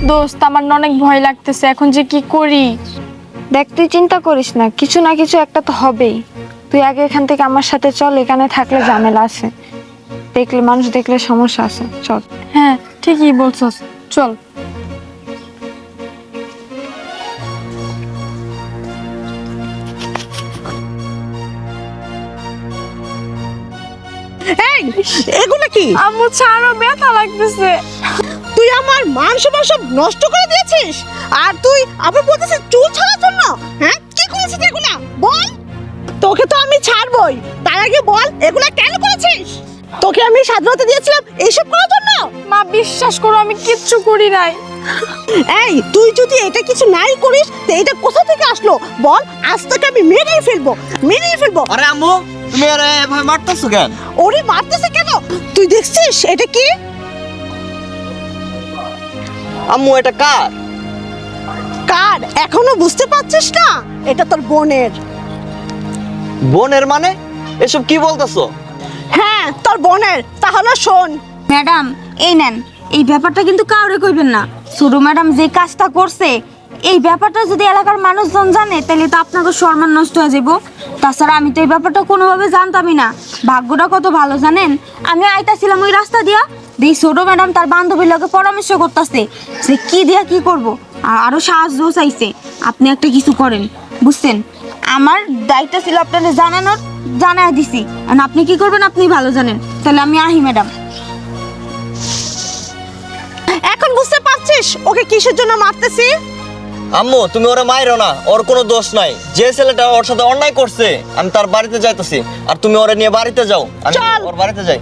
দোস্ত আমার না অনেক ভয় লাগতেছে, এখন যে কি করি। দেখ তুই চিন্তা করিস না, কিছু না কিছু একটা তো হবেই। তুই আগে এখান থেকে আমার সাথে চল, এখানে থাকলে ঝামেলা আছে, দেখলে মানুষ দেখলে সমস্যা আছে, চল। হ্যাঁ ঠিকই বলছস, চল। এই এগুলো কি? আম্মু ছাড়ো, ব্যথা লাগতেছে। তুই আমার মান সম্মান সব নষ্ট করে দিয়েছিস, আর তুই আবার বলতেছিস চুল ছাড়ার জন্য? হ্যাঁ কি করেছিস এগুলা বল? তোকে তো আমি ছাড়বই, তার আগে বল এগুলা কেন করেছিস? তোকে আমি স্বাধীনতা দিয়েছিলাম এইসব করার জন্য? মা বিশ্বাস করো, আমি কিচ্ছু করি নাই। এই তুই যদি এটা কিছু নাই করিস তো এটা কোথা থেকে আসলো বল? আজ তোকে আমি মেরেই ফেলবো, মেরেই ফেলবো। আরে আম্মু, তুমি আরে এভাবে মারতেছো কেন? ওরে মারতেছে কেন? তুই দেখছিস এটা কি? আম্মু এটা কার? কার এখনো বুঝতে পারছিস না? এটা তোর বোনের। বোনের মানে? এসব কি বলতেছো? হ্যাঁ তোর বোনের। তাহলে শোন। ম্যাডাম এই নেন, এই ব্যাপারটা কিন্তু কাউরে কইবেন না। ছোট ম্যাডাম যে কাজটা করছে, এই ব্যাপারটা যদি এলাকার মানুষজন জানে তাহলে তো আপনাকে সম্মান নষ্ট হয়ে যাবো। তাছাড়া আমি তো এই ব্যাপারটা কোনোভাবে জানতামই না। ভাগ্যটা কত ভালো জানেন, আমি আইতাছিলাম ওই রাস্তা দিয়া, দেখি ছোট ম্যাডাম তার বান্ধবীর লগে পরামর্শ করতেছে যে কি দিয়া কি করব, আর আরো সাহায্য চাইছে। আপনি একটা কিছু করেন, বুঝছেন? আমার দায়িত্ব ছিল আপনাদের জানানোর, জানাই দিছি। আর আপনি কি করবেন আপনি ভালো জানেন। তাহলে আমি আহি ম্যাডাম। এখন বুঝতে পারছিস ওকে কিসের জন্য মারতেছি? আম্মু তুমি ওরে মাইরো না, ওর কোনো দোষ নাই। যে ছেলেটা ওর সাথে অন্যায় করছে আমি তার বাড়িতে যাইতেছি, আর তুমি ওরে নিয়ে বাড়িতে যাও। আমি চল। ওর বাড়িতে যাই।